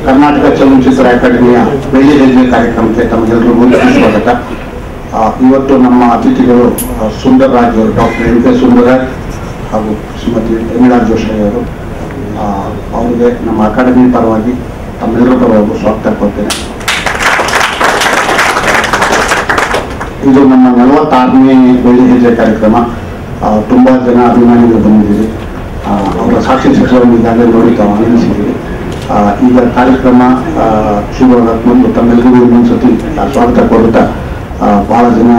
ಕರ್ನಾಟಕ ಚಲನಚಿತ್ರ ಅಕಾಡೆಮಿಯ ಬೆಳ್ಳಿ ಹೆಜ್ಜೆ ಕಾರ್ಯಕ್ರಮಕ್ಕೆ ತಮಗೆಲ್ಲರಿಗೂ ಸ್ವಾಗತ. ಇವತ್ತು ನಮ್ಮ ಅತಿಥಿಗಳು ಸುಂದರರಾಜ್ ಅವರು, ಡಾಕ್ಟರ್ ಎಂ ಕೆ ಸುಂದರರಾಜ್ ಹಾಗೂ ಶ್ರೀಮತಿ ಎಮಿಳಾ ಜೋಶಿ ಅವರು. ಅವರಿಗೆ ನಮ್ಮ ಅಕಾಡೆಮಿ ಪರವಾಗಿ ತಮ್ಮೆಲ್ಲರ ಪರವಾಗಿ ಸ್ವಾಗತ ಕೊಡ್ತೇನೆ. ಇದು ನಮ್ಮ 46ನೇ ಬೆಳ್ಳಿ ಹೆಜ್ಜೆ ಕಾರ್ಯಕ್ರಮ. ತುಂಬ ಜನ ಅಭಿಮಾನಿಗಳು ಬಂದಿದ್ದೀರಿ. ಅವರ ಸಾಕ್ಷಿ ಚಿತ್ರವನ್ನು ಈಗಾಗಲೇ ನೋಡಿ ತಾವು ಆನಂದಿಸಿದ್ದೀರಿ. ಈಗ ಕಾರ್ಯಕ್ರಮ ಶುರುವಾಗಕ್ಕೆ ಮುಂದೆ ತಮ್ಮೆಲ್ಲರಿಗೂ ಇನ್ನೊಂದ್ಸತಿ ಸ್ವಾಗತ ಕೊಡುತ್ತಾ ಭಾಳ ಜನ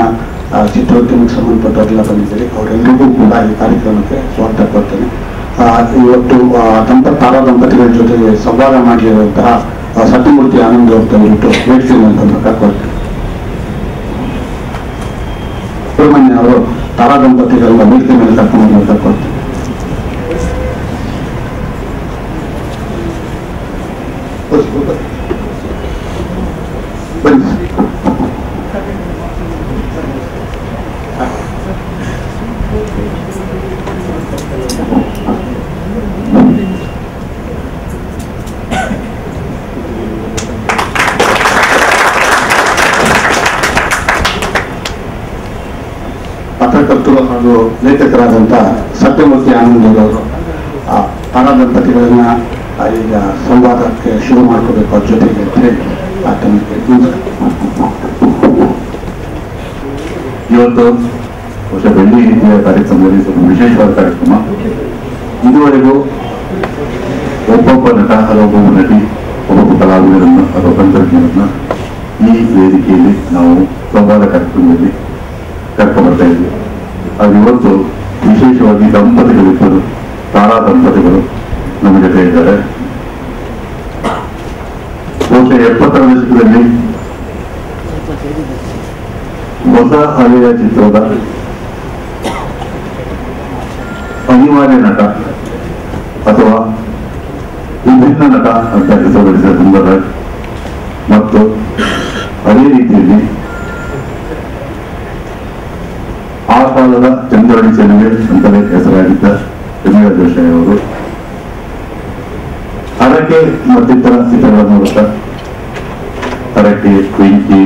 ಚಿತ್ರೋದ್ಯಮಕ್ಕೆ ಸಂಬಂಧಪಟ್ಟವರೆಲ್ಲ ಬಂದಿದ್ದೀರಿ. ಅವರೆಲ್ಲರಿಗೂ ಕೂಡ ಈ ಕಾರ್ಯಕ್ರಮಕ್ಕೆ ಸ್ವಾಗತ ಕೊಡ್ತೇನೆ. ಇವತ್ತು ತಾರಾ ದಂಪತಿಗಳ ಜೊತೆಗೆ ಸಂವಾದ ಮಾಡಿರುವಂತಹ ಸತ್ಯಮೂರ್ತಿ ಆನಂದ್ ಅವರು ತಂದಿಟ್ಟು ವೇದಿಕೆಯನ್ನು ಕರ್ಕೊಳ್ತೇನೆ. ಸುಬ್ರಹ್ಮಣ್ಯ ಅವರು ತಾರಾ ದಂಪತಿಗಳನ್ನ ವೇದಿಕೆ ಮೇಲೆ ಕರ್ಕೊಳ್ತೇನೆ. ಪತ್ರಕರ್ತರು ಹಾಗೂ ಲೇಖಕರಾದಂಥ ಸತ್ಯಮೂರ್ತಿ ಆನಂದ್ ಅವರು ತಾರಾ ದಂಪತಿಗಳನ್ನ ಈಗ ಸಂವಾದಕ್ಕೆ ಶುರು ಮಾಡ್ಕೋಬೇಕು ಅವ್ರ ಜೊತೆಗೆ ಅಂತ ಹೇಳಿ ಇವತ್ತು ಹೊಸ ಬೆಳ್ಳಿ ಹೆಜ್ಜೆಯ ಕಾರ್ಯಕ್ರಮದಲ್ಲಿ ಸ್ವಲ್ಪ ವಿಶೇಷವಾದ ಕಾರ್ಯಕ್ರಮ. ಇದುವರೆಗೂ ಒಬ್ಬೊಬ್ಬ ನಟ ಅಥವಾ ಒಬ್ಬೊಬ್ಬ ನಟಿ, ಒಬ್ಬೊಬ್ಬ ಕಲಾವಿದರನ್ನು ಅಥವಾ ತಂತ್ರಜ್ಞರನ್ನ ಈ ವೇದಿಕೆಯಲ್ಲಿ ನಾವು ಸಂವಾದ ಕಾರ್ಯಕ್ರಮದಲ್ಲಿ ಕರ್ಕೊಂಡ್ಬರ್ತಾ ಇದ್ವಿ. ಅದು ಇವತ್ತು ವಿಶೇಷವಾಗಿ ದಂಪತಿಗಳಿಬ್ಬರು, ತಾರಾ ದಂಪತಿಗಳು ನಮ್ಮ ಜೊತೆ ಇದ್ದಾರೆ. ಬಹುಶಃ 70ರ ದಶಕದಲ್ಲಿ ಹೊಸ ಅಲೆಯ ಚಿತ್ರದ ಅನಿವಾರ್ಯ ನಟ ಅಥವಾ ವಿಭಿನ್ನ ನಟ ಅಂತ ಹೆಸರುಗಳಿಸಿದ ಸುಂದರರಾಜ್ ಮತ್ತು ಅದೇ ರೀತಿಯಲ್ಲಿ ಆ ಕಾಲದ ಚಂದ್ರಹಳ್ಳಿ ಚೆಲುವೆ ಅಂತಲೇ ಹೆಸರಾಗಿದ್ದ ಎಮಿಳಾ ಜೋಶಿ ಅವರು ಹರಕೆ ಮತ್ತಿತರ ಚಿತ್ರಗಳ ಮೂಲಕ ಹರಕೆ, ಬೆಂಕಿ,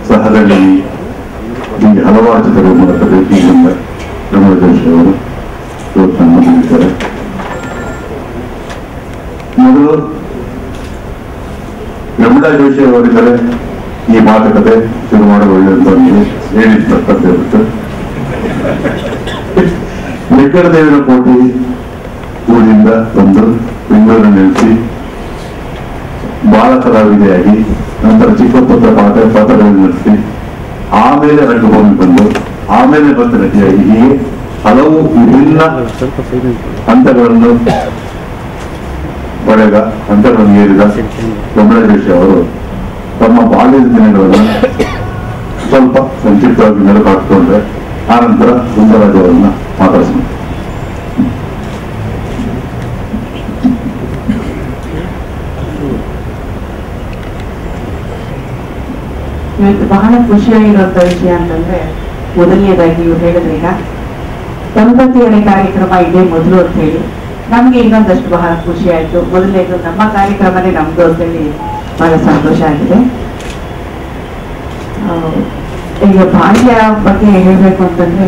ಸಹದಲ್ಲಿ ಹೀಗೆ ಹಲವಾರು ಚಿತ್ರಗಳ ಮೂಲಕ ಬೆಂಕಿಯಿಂದ ಎಮಿಳಾ ಜೋಶಿ ಅವರು ಇವತ್ತು ನಮ್ಮ ಮುಂದಿದ್ದಾರೆ. ಮೊದಲು ಎಮಿಳಾ ಜೋಶಿ ಅವರಿದ್ದರೆ ಈ ಮಾತುಕತೆ ಶುರು ಮಾಡಲು ಒಳ್ಳೆಯದು ಹೇಳಿರ್ತಕ್ಕಂಥ ಇರುತ್ತೆ. ವೆಂಕಟದೇವನ ಕೋಟೆ ಊರಿನಿಂದ ಬಂದು ಬೆಂಗಳೂರಿನ ನೆಲೆಸಿ ಬಾಲ ಕಲಾವಿದೆಯಾಗಿ ನಂತರ ಚಿಕ್ಕಪುತ್ರ ಪಾತ್ರಗಳನ್ನು ನಡೆಸಿ ಆಮೇಲೆ ರಂಗಭೂಮಿ ಬಂದು ಆಮೇಲೆ ಮತ್ತೆ ನಟಿಯಾಗಿ ಹೀಗೆ ಹಲವು ವಿಭಿನ್ನ ಹಂತಗಳನ್ನು ಏರಿದ ಎಮಿಳಾ ಜೋಶಿ ಅವರು ತಮ್ಮ ಬಾಲ್ಯದ ದಿನಗಳನ್ನು ಸ್ವಲ್ಪ ಸಂಕ್ಷಿಪ್ತವಾಗಿ ಮೆಲುಕು ಹಾಕಿಕೊಂಡ್ರೆ ಆನಂತರ ಸುಂದರರಾಜ್ ಅವರನ್ನ ಮಾತಾಡಿಸೋಣ. ಇವತ್ತು ಬಹಳ ಖುಷಿಯಾಗಿರುವಂತ ವಿಷಯ ಅಂತಂದ್ರೆ, ಮೊದಲನೇದಾಗಿ ಇವ್ರು ಹೇಳಿದ್ರೀಗ ದಂಪತಿಯರ ಕಾರ್ಯಕ್ರಮ ಇದೇ ಮೊದಲು ಅಂತ ಹೇಳಿ ನಮ್ಗೆ ಇನ್ನೊಂದಷ್ಟು ಬಹಳ ಖುಷಿ ಆಯ್ತು. ಮೊದಲನೇದು ನಮ್ಮ ಕಾರ್ಯಕ್ರಮನೇ ನಮ್ದು ಅಂತೇಳಿ ಬಹಳ ಸಂತೋಷ ಆಗಿದೆ. ಈಗ ಬಾಲ್ಯ ಬಗ್ಗೆ ಹೇಳ್ಬೇಕು ಅಂತಂದ್ರೆ,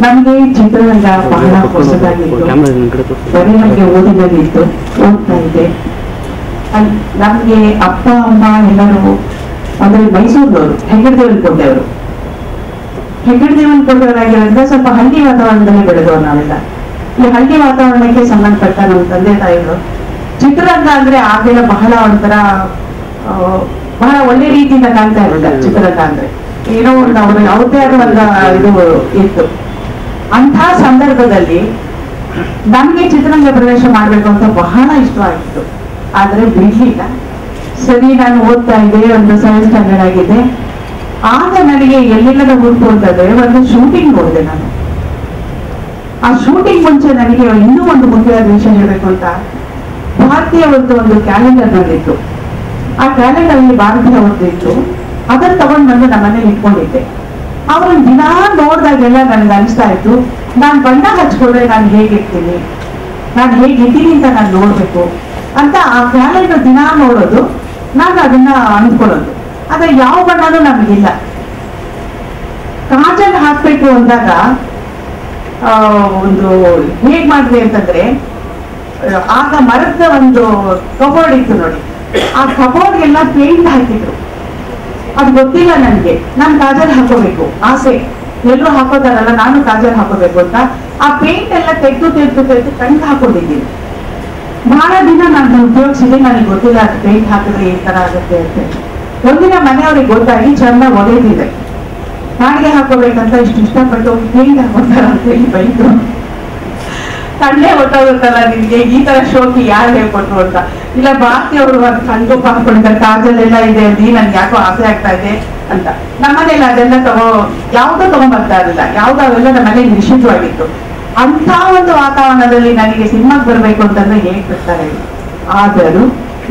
ನಮ್ಗೆ ಚಿತ್ರರಂಗ ಬಹಳ ಹೊಸದಾಗಿತ್ತು. ಬರೀ ನಮ್ಗೆ ಓದಿನಲ್ಲಿತ್ತು, ಓದ್ತಾ ಇದೆ. ನಮ್ಗೆ ಅಪ್ಪ ಅಮ್ಮ ಎಲ್ಲರೂ ಅಂದ್ರೆ ಮೈಸೂರಿನವರು, ಹೆಗ್ಗಡದೇವನ ಕೋಟೆಯವರು. ಹೆಗ್ಗಡದೇವನ ಕೋಟೆಯವರಾಗಿರೋದ್ರಿಂದ ಸ್ವಲ್ಪ ಹಳ್ಳಿ ವಾತಾವರಣದಲ್ಲಿ ಬೆಳೆದವರು ನಾವೆಲ್ಲ. ಈ ಹಳ್ಳಿ ವಾತಾವರಣಕ್ಕೆ ಸಂಬಂಧಪಟ್ಟ ನಮ್ಮ ತಂದೆ ತಾಯಿಗಳು ಚಿತ್ರರಂಗ ಅಂದ್ರೆ ಆಗೆಲ್ಲ ಬಹಳ ಒಂಥರ ಬಹಳ ಒಳ್ಳೆ ರೀತಿಯಿಂದ ಕಾಣ್ತಾ ಇರಲಿಲ್ಲ. ಚಿತ್ರರಂಗ ಅಂದ್ರೆ ಏನೋ ಒಂದು ಅವ್ರದ್ದೇ ಆದ ಒಂದು ಇದು ಇತ್ತು. ಅಂಥ ಸಂದರ್ಭದಲ್ಲಿ ನಮ್ಗೆ ಚಿತ್ರರಂಗ ಪ್ರವೇಶ ಮಾಡ್ಬೇಕು ಅಂತ ಬಹಳ ಇಷ್ಟವಾಗಿತ್ತು. ಆದ್ರೆ ಬಿಡ್ಲಿಲ್ಲ. ಸರಿ, ನಾನು ಓದ್ತಾ ಇದ್ದೆ, ಒಂದು 7th ಸ್ಟ್ಯಾಂಡರ್ಡ್ ಆಗಿದೆ. ಆಗ ನನಗೆ ಎಲ್ಲೆಲ್ಲದ ಹುಡುಕು ಅಂತಂದ್ರೆ ಒಂದು ಶೂಟಿಂಗ್ ನೋಡಿದೆ ನಾನು. ಆ ಶೂಟಿಂಗ್ ಮುಂಚೆ ನನಗೆ ಇನ್ನೂ ಒಂದು ಮುಖ್ಯವಾದ ವಿಷಯ ಹೇಳ್ಬೇಕು ಅಂತ, ಭಾರತೀಯ ಒಂದು ಕ್ಯಾಲೆಂಡರ್ ನಲ್ಲಿತ್ತು. ಆ ಕ್ಯಾಲೆಂಡರ್ ಅಲ್ಲಿ ಭಾರತೀಯ ಅವ್ರದ್ದು ಇತ್ತು. ಅದನ್ನ ತಗೊಂಡ್ ಬಂದು ನಮ್ಮ ಮನೇಲಿ ಇಟ್ಕೊಂಡಿದ್ದೆ. ಅವ್ರನ್ನ ದಿನಾ ನೋಡ್ದಾಗೆಲ್ಲ ನನ್ಗೆ ಅನಿಸ್ತಾ ಇತ್ತು, ನಾನು ಬಣ್ಣ ಹಚ್ಕೊಂಡ್ರೆ ನಾನು ಹೇಗಿರ್ತೀನಿ, ನಾನು ಹೇಗಿದ್ದೀನಿ ಅಂತ ನಾನು ನೋಡ್ಬೇಕು ಅಂತ. ಆ ಕ್ಯಾಲೆಂಡರ್ ದಿನಾ ನೋಡೋದು, ನಾನು ಅದನ್ನ ಅನ್ಕೊಳ್ಳೋದು. ಆದ್ರೆ ಯಾವ ಬಣ್ಣನೂ ನಮಗಿಲ್ಲ. ಕಾಜಲ್ ಹಾಕ್ಬೇಕು ಅಂದಾಗ ಒಂದು ಹೇಗ್ ಮಾಡಿದೆ ಅಂತಂದ್ರೆ, ಆಗ ಮರದ ಒಂದು ಕಬೋರ್ಡ್ ಇತ್ತು ನೋಡಿ, ಆ ಕಬೋರ್ಡ್ಗೆಲ್ಲ ಪೇಂಟ್ ಹಾಕಿದ್ರು. ಅದು ಗೊತ್ತಿಲ್ಲ ನನಗೆ, ನಾನು ಕಾಜಲ್ ಹಾಕೋಬೇಕು ಆಸೆ, ಎಲ್ಲರೂ ಹಾಕೋತಾರಲ್ಲ ನಾನು ಕಾಜಲ್ ಹಾಕೋಬೇಕು ಅಂತ. ಆ ಪೇಂಟ್ ಎಲ್ಲ ತೆಗೆದು ಕಣ್ಣಿಗೆ ಹಾಕೊಂಡಿದ್ದೀನಿ. ಬಹಳ ದಿನ ನಾನು ಉಪಯೋಗಿಸಿದೆ, ನನಗೆ ಗೊತ್ತಿಲ್ಲ ಅದು ಪೇಂಟ್ ಹಾಕಿದ್ರೆ ಈ ತರ ಆಗುತ್ತೆ ಅಂತ. ಒಂದಿನ ಮನೆಯವ್ರಿಗೆ ಗೊತ್ತಾಗಿ ಚೆನ್ನಾಗಿ ಒಗೆದಿದೆ. ಕಾಡಿಗೆ ಹಾಕೋಬೇಕಂತ ಇಷ್ಟಪಟ್ಟು ಪೇಂಟ್ ಹಾಕೋತಾರ ಅಂತ ಹೇಳಿ ಬೈತು. ಕಣ್ಣೇ ಹೊಟ್ಟೋಗುತ್ತಲ್ಲ ನಿನ್ಗೆ, ಈ ತರ ಶೋಕಿ ಯಾರು ಹೇಳ್ಕೊಟ್ರು ಅಂತ. ಇಲ್ಲ ಭಾರತಿ ಅವರು ಕಣ್ಗೊಪ್ಪ ಹಾಕೊಂಡಿದ್ದಾರೆ, ಕಾಜಲೆಲ್ಲ ಇದೆ ಅಲ್ಲಿ, ನನ್ಗೆ ಯಾಕೋ ಆಸೆ ಆಗ್ತಾ ಇದೆ ಅಂತ. ನಮ್ಮನೇಲಿ ಅದೆಲ್ಲ ಯಾವ್ದೋ ತಗೊಂಡ್ಬರ್ತಾ ಇರಲಿಲ್ಲ, ಯಾವ್ದೋ ಅವೆಲ್ಲ ನಮ್ಮ ಮನೇಲಿ ನಿಷಿದ್ಧವಾಗಿತ್ತು. ಅಂತ ಒಂದು ವಾತಾವರಣದಲ್ಲಿ ನನಗೆ ಸಿನಿಮಾಗೆ ಬರ್ಬೇಕು ಅಂತಂದ್ರೆ ಹೇಗ್ ಬಿಡ್ತಾರೆ. ಆದರೂ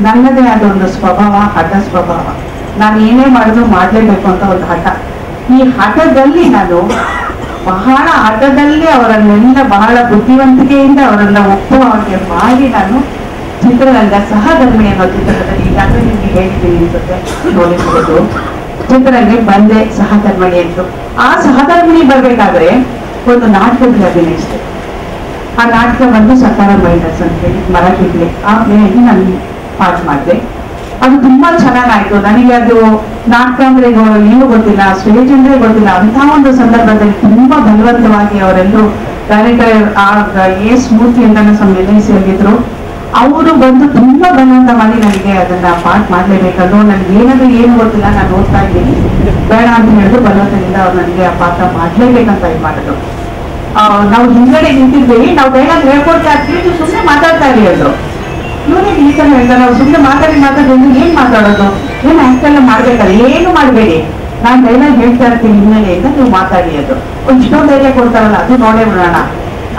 ನನ್ನದೇ ಆದ ಒಂದು ಸ್ವಭಾವ, ಹಠ ಸ್ವಭಾವ. ನಾನು ಏನೇ ಮಾಡಿದ್ರು ಮಾಡ್ಲೇಬೇಕು ಅಂತ ಒಂದು ಹಠ. ಈ ಹಠದಲ್ಲಿ ನಾನು ಬಹಳ ಹಠದಲ್ಲಿ ಅವರನ್ನೆಲ್ಲ ಬಹಳ ಬುದ್ಧಿವಂತಿಕೆಯಿಂದ ಅವರನ್ನ ಒಪ್ಪುವಂತೆ ಮಾಡಿ ನಾನು ಚಿತ್ರರಂಗ ಸಹಧರ್ಮಿ ಅನ್ನೋ ಚಿತ್ರದಲ್ಲಿ ಈಗಾಗಲೇ ನಿಮ್ಗೆ ಹೇಳಿದ್ದೀನಿ ಅನ್ಸುತ್ತೆ, ನೋಡಿರ್ಬೋದು. ಚಿತ್ರರಂಗ ಬಂದೆ ಸಹಧರ್ಮಿಣಿ ಅಂತ. ಆ ಸಹಧರ್ಮಿಣಿ ಬರ್ಬೇಕಾದ್ರೆ ಒಂದು ನಾಟಕದಲ್ಲಿ ಅಭಿನಯಿಸಿದೆ. ಆ ನಾಟಕ ಬಂದು ಸಕಾರ ಮೈನಸ್ ಅಂತ ಹೇಳಿ ಮರಾಠಿಗೆ, ಆ ಪ್ಲೇಯಲ್ಲಿ ನಾನು ಪಾಠ ಮಾಡಿದೆ. ಅದು ತುಂಬಾ ಚೆನ್ನಾಗಾಯ್ತು. ನನಗೆ ಅದು ನಾಟಕ ಅಂದ್ರೆ ಏನೂ ಗೊತ್ತಿಲ್ಲ, ಸ್ಟೇಜ್ ಅಂದ್ರೆ ಗೊತ್ತಿಲ್ಲ. ಅಂತ ಒಂದು ಸಂದರ್ಭದಲ್ಲಿ ತುಂಬಾ ಬಲವಂತವಾಗಿ ಅವರೆಲ್ಲರೂ ಡೈರೆಕ್ಟರ್ ಸ್ಮೂರ್ತಿಯಿಂದ ನಿರ್ಣಯಿಸಿದ್ರು. ಅವರು ಬಂದು ತುಂಬಾ ಬಲವಂತ ಮಾಡಿ ನನಗೆ ಅದನ್ನ ಪಾಠ ಮಾಡ್ಲೇಬೇಕಂದ್ರು. ನನ್ಗೆ ಏನಾದ್ರು ಏನು ಗೊತ್ತಿಲ್ಲ, ನಾನು ಓದ್ತಾ ಇದ್ದೀನಿ, ಬೇಡ ಅಂತ ಹೇಳಿದ್ರು ಬಲವಂತದಿಂದ ಅವ್ರು ನನಗೆ ಆ ಪಾಠ ಮಾಡ್ಲೇಬೇಕಂತ ಇದು ಮಾಡಿದ್ರು. ನಾವು ಹಿಂದ್ಗಡೆ ನಿಂತಿದ್ವಿ, ನಾವು ಡೈಲಾಗ್ ಹೇಳ್ಕೊಡ್ತಾ ಇರ್ತೀವಿ, ಸುಮ್ಮನೆ ಮಾತಾಡ್ತಾ ಇರಿ ಅಂದ್ರು. ಇವನಿಗೆ ಈ ತರ ಹೇಳ್ತಾರೆ, ನಾವು ಸುಮ್ಮನೆ ಮಾತಾಡೋದು ಏನ್ ಮಾತಾಡೋದು, ಏನ್ ಆಕ್ಟ್ ಎಲ್ಲ ಮಾಡ್ಬೇಕಲ್ಲ, ಏನು ಮಾಡ್ಬೇಡಿ, ನಾನ್ ಡೈಲಾಗ್ ಹೇಳ್ತಾ ಇರ್ತೀನಿ ಹಿನ್ನೆಲೆಯಿಂದ ನೀವು ಮಾತಾಡಿ. ಅದು ಇಷ್ಟೊಂದು ಧೈರ್ಯ ಕೊಡ್ತಾರಲ್ಲ, ಅದು ನೋಡೇ ಬಿಡೋಣ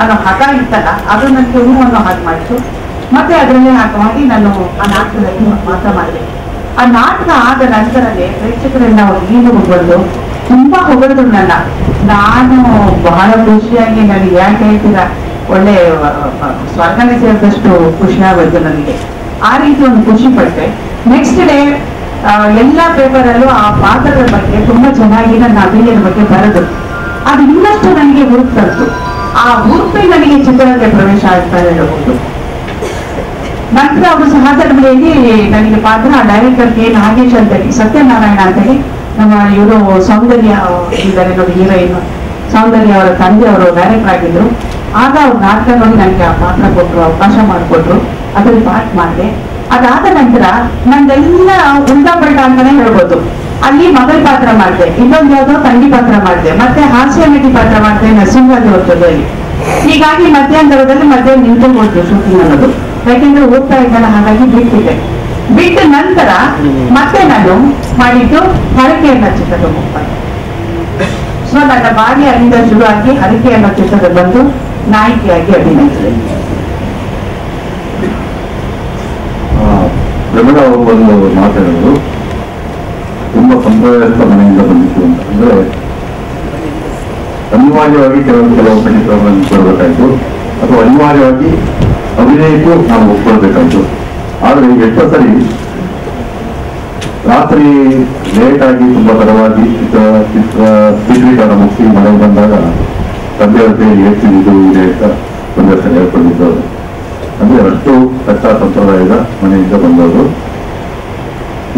ಅನ್ನೋ ಹಠ ಇತ್ತಲ್ಲ, ಅದು ನನಗೆ ಅನ್ನೋ ಹಾಗೆ ಮಾಡಿತು. ಮತ್ತೆ ಅದರಲ್ಲೇ ಹಾಕಿ ನಾನು ಆ ನಾಟಕದಲ್ಲಿ ಮಾತ್ರ ಮಾಡಿದೆ. ಆ ನಾಟಕ ಆದ ನಂತರನೇ ಪ್ರೇಕ್ಷಕರೆಲ್ಲ ಈಗ ಬಂದು ತುಂಬಾ ಹೊಗಳಿದ್ರು ನನ್ನ. ನಾನು ಬಹಳ ಖುಷಿಯಾಗಿ, ನನಗೆ ಯಾಕೆ ಹೇಳ್ತೀರಾ, ಒಳ್ಳೆ ಸ್ವರ್ಗನೇ ಸೇರಿದಷ್ಟು ಖುಷಿಯಾಗೋಯ್ತು ನನಗೆ. ಆ ರೀತಿ ಒಂದು ಖುಷಿ ಪಟ್ಟೆ. ನೆಕ್ಸ್ಟ್ ಡೇ ಎಲ್ಲ ಪೇಪರಲ್ಲೂ ಆ ಪಾತ್ರದ ಬಗ್ಗೆ ತುಂಬಾ ಚೆನ್ನಾಗಿ ನನ್ನ ಅಭಿನಯದ ಬಗ್ಗೆ ಬರೆದು ಅದು ಇನ್ನಷ್ಟು ನನಗೆ ಹುರುಪು ತರ್ತು. ಆ ಹುರುಪೇ ನನಗೆ ಚಿತ್ರರಂಗ ಪ್ರವೇಶ ಆಗ್ತಾ ಹೇಳಬಹುದು. ನಂತರ ಅವರು ಸಹಧರ್ಮಿಯಲ್ಲಿ ನನಗೆ ಪಾತ್ರ ಡೈರೆಕ್ಟರ್ ಕೆ ನಾಗೇಶ್ ಅಂತೇಳಿ, ಸತ್ಯನಾರಾಯಣ ಅಂತೇಳಿ, ನಮ್ಮ ಇವರು ಸೌಂದರ್ಯ ಇದ್ದಾರೆ ನೋಡಿ, ಹೀರೋಯಿನ್ ಸೌಂದರ್ಯ ಅವರ ತಂದೆ ಅವರು ಡೈರೆಕ್ಟರ್ ಆಗಿದ್ರು. ಆಗ ಅವ್ರು ನಾಟಕ ನೋಡಿ ನನಗೆ ಆ ಪಾತ್ರ ಕೊಟ್ಟರು, ಅವಕಾಶ ಮಾಡಿಕೊಟ್ರು. ಅದ್ರಲ್ಲಿ ಪಾಠ ಮಾಡಿದೆ. ಅದಾದ ನಂತರ ನಂದೆಲ್ಲ ಉಲ್ಟಾ ಪಲ್ಟಾ ಅಂತಾನೆ ಹೇಳ್ಬೋದು. ಅಲ್ಲಿ ಮಗಳ ಪಾತ್ರ ಮಾಡಿದೆ, ಇನ್ನೊಂದು ಯಾವುದೋ ತಂಗಿ ಪಾತ್ರ ಮಾಡಿದೆ, ಮತ್ತೆ ಹಾಸ್ಯ ನಟಿ ಪಾತ್ರ ಮಾಡಿದೆ ನರಸಿಂಹರಾಜ್ ಹೊತ್ತದಲ್ಲಿ. ಹೀಗಾಗಿ ಮಧ್ಯಾಂತರದಲ್ಲಿ ನಿಂತು ಹೋದ್ರು ಶೂಟಿಂಗ್ ಅನ್ನೋದು, ಯಾಕೆಂದ್ರೆ ಹೋಗ್ತಾ ಇದ್ದಲ್ಲ, ಹಾಗಾಗಿ ಬಿಟ್ಟಿದೆ. ಬಿಟ್ಟ ನಂತರ ಮತ್ತೆ ನಾನು ಮಾಡಿದ್ದು ಹರಕೆ ಅನ್ನೋ ಚಿತ್ರದ ಮುಖ್ಯ. ಸೊ ನನ್ನ ಬಾರಿ ಅಲ್ಲಿಂದ ಶುರುವಾಗಿ ಹರಕೆ ಅನ್ನೋ ಚಿತ್ರದ ಬಂದು ನಾಯಕಿಯಾಗಿ ಅಭಿನಯಿಸಿದೆ. ಪ್ರಮೀಳಾ ಅವರು ಒಂದು ಮಾತಾಡೋದು, ತುಂಬಾ ಸಂಪ್ರದಾಯಸ್ಥ ಮನೆಯಿಂದ ಬಂದಿತ್ತು ಅಂತ. ಅಂದ್ರೆ ಅನಿವಾರ್ಯವಾಗಿ ಕೆಲವು ಚಿತ್ರಗಳನ್ನು ಕೊಡಬೇಕಾಯ್ತು, ಅಥವಾ ಅನಿವಾರ್ಯವಾಗಿ ಅಭಿನಯಕ್ಕೂ ನಾವು ಒಪ್ಕೊಳ್ಬೇಕಾಯ್ತು. ಆದರೆ ಎಷ್ಟೋ ಸರಿ ರಾತ್ರಿ ಲೇಟ್ ಆಗಿ ತುಂಬಾ ತಡವಾಗಿ ಚಿತ್ರೀಕರಣ ಮುಗಿಸಿ ಮನೆಗೆ ಬಂದಾಗ ತಂದೆಯವ್ರ ಕೈ ಹೇಳ್ತಿದ್ದು ಇದೆ ಅಂತ ಒಂದೇ ಸಲ ಹೇಳ್ಕೊಂಡಿದ್ದವರು. ಅಂದ್ರೆ ಅಷ್ಟು ಕಚ್ಚಾ ಸಂಪ್ರದಾಯದ ಮನೆಯಿಂದ ಬಂದವರು.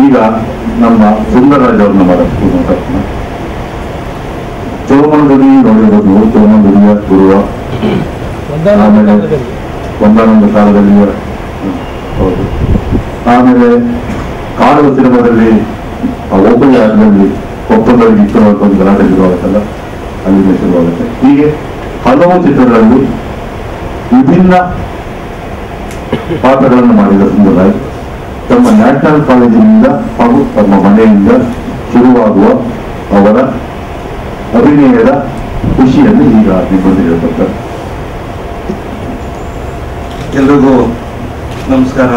ಈಗ ನಮ್ಮ ಸುಂದರರಾಜ್ ಅವ್ರನ್ನ ಮಾತಾಡ್ತೀನಿ. ಚೋಮನದುಡಿ ನೋಡಿರೋದು, ಚೋಮನದುಡಿಯ ಗುರುವ, ಆಮೇಲೆ ಒಂದಾನೊಂದು ಕಾಲದಲ್ಲಿ, ಹೌದು, ಆಮೇಲೆ ಕಾಡುವ ಸಿನಿಮಾದಲ್ಲಿ ಒಬ್ಬಳಿ ಆಟದಲ್ಲಿ ಒಪ್ಪಂದದಲ್ಲಿ ಇಟ್ಟಿರುವಂತ ಒಂದು ಗಲಾಟೆ ಶುರುವಾಗುತ್ತಲ್ಲ, ಅಲ್ಲಿಂದ ಶುರುವಾಗುತ್ತೆ. ಹೀಗೆ ಹಲವು ಚಿತ್ರಗಳಲ್ಲಿ ವಿಭಿನ್ನ ಪಾತ್ರಗಳನ್ನು ಮಾಡಿದ ಸುಂದರರಾಜ್ ತಮ್ಮ ನ್ಯಾಷನಲ್ ಕಾಲೇಜಿನಿಂದ ಹಾಗೂ ತಮ್ಮ ಮನೆಯಿಂದ ಶುರುವಾಗುವ ಅವರ ಅಭಿನಯದ ಖುಷಿಯನ್ನು ಈಗ ನಿಮ್ಮೊಂದಿಗೆ ಹೇಳ್ತಾರೆ. ಎಲ್ರಿಗೂ ನಮಸ್ಕಾರ.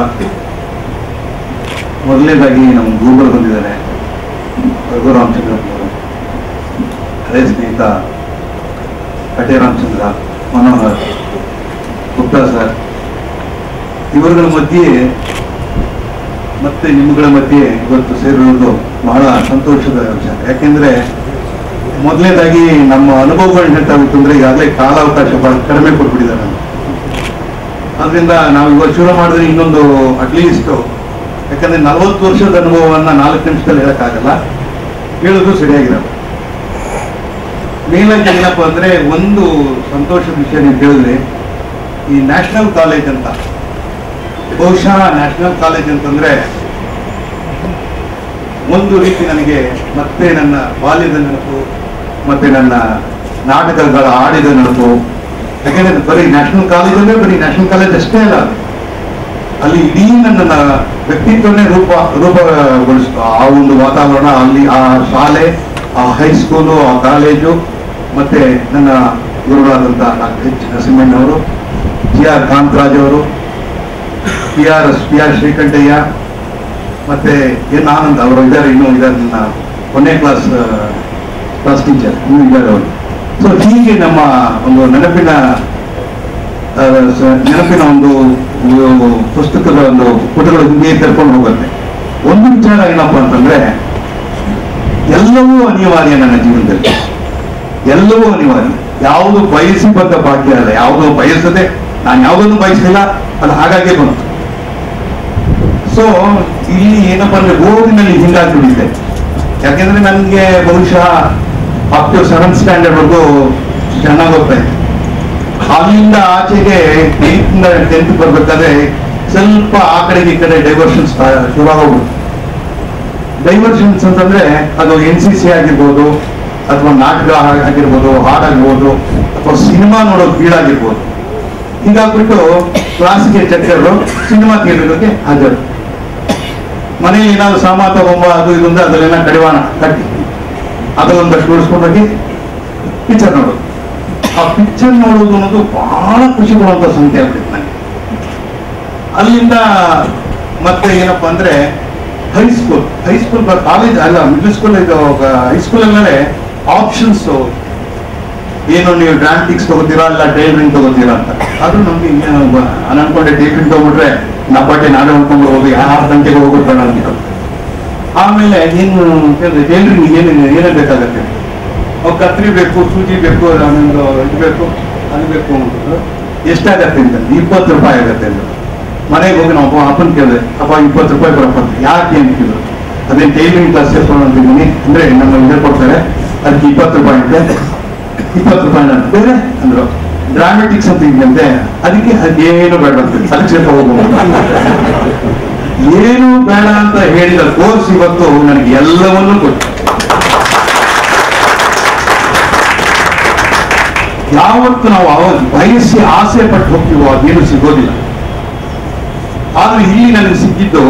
ಮೊದಲನೇದಾಗಿ ನಮ್ಮ ಗೂಗಲ್ ಬಂದಿದ್ದಾರೆ, ರಘು ರಾಮಚಂದ್ರ ಅವರು, ಹಳೆ ಸ್ನೇಹಿತ ಕಟೆ ರಾಮಚಂದ್ರ, ಮನೋಹರ್, ಗುಪ್ತಾ ಸರ್, ಇವರುಗಳ ಮಧ್ಯೆ ಮತ್ತೆ ನಿಮ್ಮಗಳ ಮಧ್ಯೆ ಇವತ್ತು ಸೇರಿರೋದು ಬಹಳ ಸಂತೋಷದ ವಿಷಯ. ಯಾಕೆಂದ್ರೆ ಮೊದಲನೇದಾಗಿ ನಮ್ಮ ಅನುಭವಗಳನ್ನ ಹೇಳ್ತಾಗುತ್ತೆ ಅಂದ್ರೆ ಈಗಾಗಲೇ ಕಾಲಾವಕಾಶ ಬಹಳ ಕಡಿಮೆ ಕೊಟ್ಬಿಟ್ಟಿದ್ದಾರೆ ನಾನು. ಅದರಿಂದ ನಾವು ಇವಾಗ ಶುರು ಮಾಡಿದ್ರೆ ಇನ್ನೊಂದು ಅಟ್ಲೀಸ್ಟ್, ಯಾಕಂದ್ರೆ 40 ವರ್ಷದ ಅನುಭವವನ್ನ 4 ನಿಮಿಷದಲ್ಲಿ ಹೇಳಕ್ಕಾಗಲ್ಲ, ಹೇಳೋದು ಸರಿಯಾಗಿರಲ್ಲ. ಮೇಲಾಗಿ ಏನಪ್ಪ ಅಂದ್ರೆ ಒಂದು ಸಂತೋಷದ ವಿಷಯ ನೀವು ಕೇಳಿದ್ರೆ, ಈ ನ್ಯಾಷನಲ್ ಕಾಲೇಜ್ ಅಂತ, ಬಹುಶಃ ನ್ಯಾಷನಲ್ ಕಾಲೇಜ್ ಅಂತಂದ್ರೆ ಒಂದು ರೀತಿ ನನಗೆ ಮತ್ತೆ ನನ್ನ ಬಾಲ್ಯದ ನೆನಪು, ಮತ್ತೆ ನನ್ನ ನಾಟಕಗಳ ಆಡಿದ ನೆನಪು. ಯಾಕೆಂದ್ರೆ ಬರೀ ನ್ಯಾಷನಲ್ ಕಾಲೇಜ್ ಅಂದ್ರೆ ಬರೀ ನ್ಯಾಷನಲ್ ಕಾಲೇಜ್ ಅಷ್ಟೇ ಅಲ್ಲ, ಅಲ್ಲಿ ಇಡೀ ನನ್ನ ವ್ಯಕ್ತಿತ್ವನೇ ರೂಪಗೊಳಿಸ್ತು. ಆ ಒಂದು ವಾತಾವರಣ, ಅಲ್ಲಿ ಆ ಶಾಲೆ, ಆ ಹೈಸ್ಕೂಲು, ಆ ಕಾಲೇಜು, ಮತ್ತೆ ನನ್ನ ಗುರುಗಳಾದಂಥ ಡಾಕ್ಟರ್ ಎಚ್ ನರಸಿಂಹಣ್ಣವರು, GR ಕಾಂತರಾಜ್ ಅವರು, PR ಶ್ರೀಕಂಠಯ್ಯ, ಮತ್ತೆ ಎನ್ ಆನಂದ್ ಅವರು ಇದ್ದಾರೆ, ಇನ್ನೂ ಇದ್ದಾರೆ, ನನ್ನ ಕೊನೆ ಕ್ಲಾಸ್ ಟೀಚರ್ ಇನ್ನೂ ಇದ್ದಾರೆ ಅವರು. ಸೊ ಹೀಗೆ ನಮ್ಮ ಒಂದು ನೆನಪಿನ ಒಂದು ಪುಸ್ತಕದ ಒಂದು ಪುಟಗಳು ಹಿಂಗೆ ಕರ್ಕೊಂಡು ಹೋಗುತ್ತೆ. ಒಂದು ವಿಚಾರ ಏನಪ್ಪ ಅಂತಂದ್ರೆ, ಎಲ್ಲವೂ ಅನಿವಾರ್ಯ ನನ್ನ ಜೀವನದಲ್ಲಿ, ಎಲ್ಲವೂ ಅನಿವಾರ್ಯ. ಯಾವುದು ಬಯಸಿ ಬಂದ ಭಾಗ್ಯ ಅಲ್ಲ, ಯಾವುದೋ ಬಯಸದೆ, ನಾನು ಯಾವುದನ್ನು ಬಯಸಿಲ್ಲ, ಅದು ಹಾಗಾಗಿ ಬಂತು. ಸೊ ಇಲ್ಲಿ ಏನಪ್ಪ ಅಂದ್ರೆ ಓದಿನಲ್ಲಿ ಹಿಂಗಾಗ್ಬಿಟ್ಟಿದೆ. ಯಾಕೆಂದ್ರೆ ನನಗೆ ಬಹುಶಃ ಅಪ್ ಟು 7th ಸ್ಟ್ಯಾಂಡರ್ಡ್ ವರೆಗೂ ಚೆನ್ನಾಗಿ ಹೋಗ್ತಾ ಇತ್ತು. ಅಲ್ಲಿಂದ ಆಚೆಗೆ 8th ಇಂದ 10th ಬರ್ಬೇಕಾದ್ರೆ ಸ್ವಲ್ಪ ಆ ಕಡೆಗೆ ಈ ಕಡೆ ಡೈವರ್ಷನ್ಸ್ ಶುರುವಾಗೋಗ್ಬಿಟ್ಟು. ಡೈವರ್ಷನ್ಸ್ ಅಂತಂದ್ರೆ ಅದು NCC ಆಗಿರ್ಬೋದು, ಅಥವಾ ನಾಟಕ ಆಗಿರ್ಬೋದು, ಹಾಡಾಗಿರ್ಬೋದು, ಅಥವಾ ಸಿನಿಮಾ ನೋಡೋದು ಕೀಳಾಗಿರ್ಬೋದು. ಹೀಗಾಗ್ಬಿಟ್ಟು ಕ್ಲಾಸಿಗೆ ಚಕ್ಕರು, ಸಿನಿಮಾ ಥಿಯೇಟರ್ಗೆ ಹಾಜರು. ಮನೆಯಲ್ಲಿ ಏನಾದ್ರು ಸಾಮಾನು ತಗೊಂಬ, ಅದು ಇದು ಅಂದ್ರೆ ಅದನ್ನೆಲ್ಲ ಕಡಿವಾಣ ಕಟ್ಟಿ ಅದೊಂದಷ್ಟು ಉಳಿಸ್ಕೊಂಡೋಗಿ ಪಿಕ್ಚರ್ ನೋಡೋದು. ಆ ಪಿಕ್ಚರ್ ನೋಡೋದು ಅನ್ನೋದು ಬಹಳ ಖುಷಿ ಕೊಡುವಂತ ಸಂಖ್ಯೆ ಆಗ್ಬಿಟ್ಟಿತ್ತು ನನಗೆ. ಅಲ್ಲಿಂದ ಮತ್ತೆ ಏನಪ್ಪಾ ಅಂದ್ರೆ ಹೈಸ್ಕೂಲ್ ಕಾಲೇಜ್ ಅಲ್ಲ, ಮಿಡ್ಲ್ ಸ್ಕೂಲ್, ಇದು ಹೈಸ್ಕೂಲ್ ಅಲ್ಲೇ ಆಪ್ಷನ್ಸ್ ಏನು, ನೀವು ಡ್ರಾಮ್ಟಿಕ್ಸ್ ತಗೋತೀರಾ ಇಲ್ಲ ಟೈಲರಿಂಗ್ ತಗೋತೀರಾ ಅಂತ. ಅದು ನಮ್ಗೆ ನಾನು ಅನ್ಕೊಂಡೆ ಟೈಲರಿಂಗ್ ತಗೊಂಡ್ಬಿಟ್ರೆ ನಬ್ಬಟ್ಟೆ ನಾವೇ ಹೊಂದ್ಕೊಂಡ್ಬಿಡ್ಬೋದು, ಯಾರು ಗಂಟೆಗೆ ಹೋಗ್ಬಿಡ್ಬೇಡ ಅಂತ. ಆಮೇಲೆ ಏನು ಕೇಳಿದ್ರೆ ಟೈಲರಿಂಗ್ ಏನೇ ಬೇಕಾಗತ್ತೆ, ಅವು ಕತ್ರಿ ಬೇಕು, ಸೂಜಿ ಬೇಕು, ಆಮೇಲೆ ಇದು ಬೇಕು, ಅದು ಬೇಕು ಅಂತಿದ್ರು. ಎಷ್ಟಾಗತ್ತೆ ಅಂತ, 20 ರೂಪಾಯಿ ಆಗತ್ತೆ ಅಂತ. ಮನೆಗೆ ಹೋಗಿ ನಾವು ಅಪ್ಪನ ಕೇಳಿದೆ, ಅಪ್ಪ 20 ರೂಪಾಯಿ ಬರಪ್ಪ ಅಂತ. ಯಾಕೆ ಅಂತಿದ್ರು, ಅದೇ ಟೈಲರಿಂಗ್ ಕ್ಲಾಸ್ ಸೇರ್ಕೊಂಡು ಅಂತಿದ್ದೀನಿ ಅಂದ್ರೆ ನಮ್ಮ ಹೇಳ್ಕೊಡ್ತಾರೆ, ಅದಕ್ಕೆ 20 ರೂಪಾಯಿ ಅಂತೆ. 20 ರೂಪಾಯಿ ಅಂತ ಬೇರೆ ಅಂದ್ರು. ಡ್ರಾಮೆಟಿಕ್ಸ್ ಅಂತ ಇದೆಯಂತೆ, ಅದಕ್ಕೆ ಅದೇನು ಬೇಡ ಅಂತ ಅದಕ್ಕೆ ಹೋಗ್ಬೋದು. ಏನು ಬೇಡ ಅಂತ ಹೇಳಿದ ಕೋರ್ಸ್ ಇವತ್ತು ನನಗೆ ಎಲ್ಲವನ್ನೂ ಕೊಟ್ಟು, ಯಾವತ್ತು ನಾವು ಅವಾಗ ಬಯಸಿ ಆಸೆ ಪಟ್ಟು ಹೋಗ್ತೀವೋ ಅದೇನು ಸಿಗೋದಿಲ್ಲ. ಆದ್ರೆ ಇಲ್ಲಿ ನನಗೆ ಸಿಕ್ಕಿದ್ದು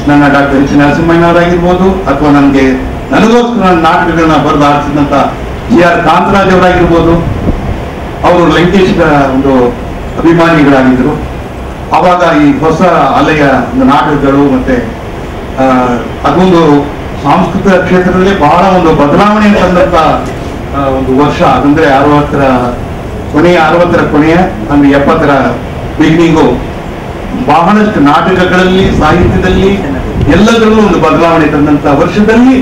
ನನ್ನ ಡಾಕ್ಟರ್ ಎಚ್ ನರಸಿಂಹಣ್ಣವರಾಗಿರ್ಬೋದು, ಅಥವಾ ನನಗೋಸ್ಕರ ನಾಟಕಗಳನ್ನ ಬರೆದು ಆರಿಸಿದಂತ GR ಕಾಂತರಾಜ್ ಅವರಾಗಿರ್ಬೋದು. ಅವರು ಲಂಕೇಶ್ವರ ಒಂದು ಅಭಿಮಾನಿಗಳಾಗಿದ್ರು. ಅವಾಗ ಈ ಹೊಸ ಅಲೆಯ ಒಂದು ನಾಟಕಗಳು, ಮತ್ತೆ ಅದೊಂದು ಸಾಂಸ್ಕೃತಿಕ ಕ್ಷೇತ್ರದಲ್ಲಿ ಬಹಳ ಒಂದು ಬದಲಾವಣೆ ತಂದಂತ ಒಂದು ವರ್ಷ. ಅದಂದ್ರೆ 60ರ ಕೊನೆಯ ಅಂದ್ರೆ 70ರ ಬಿಗಿನಿಂಗು. ಬಹಳಷ್ಟು ನಾಟಕಗಳಲ್ಲಿ, ಸಾಹಿತ್ಯದಲ್ಲಿ, ಎಲ್ಲದರಲ್ಲೂ ಒಂದು ಬದಲಾವಣೆ ತಂದಂತ ವರ್ಷದಲ್ಲಿ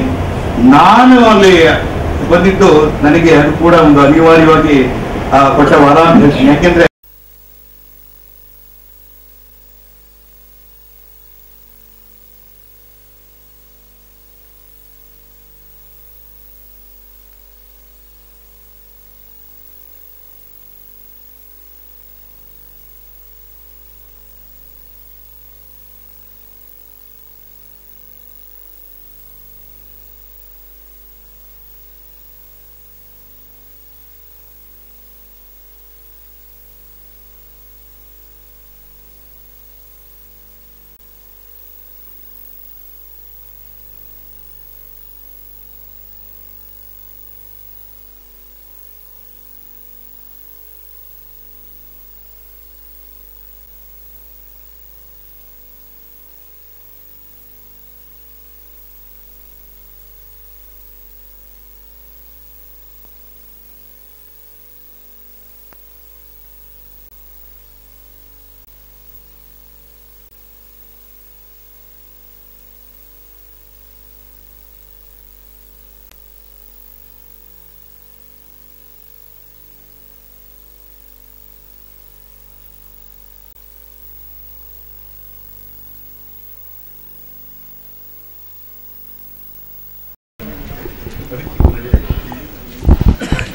ನಾನು ಅಲ್ಲಿ ಬಂದಿದ್ದು ನನಗೆ ಅದು ಕೂಡ ಒಂದು ಅನಿವಾರ್ಯವಾಗಿ ಕೊಟ್ಟ ವರ ಅಂತ ಹೇಳ್ತೀನಿ. ಯಾಕೆಂದ್ರೆ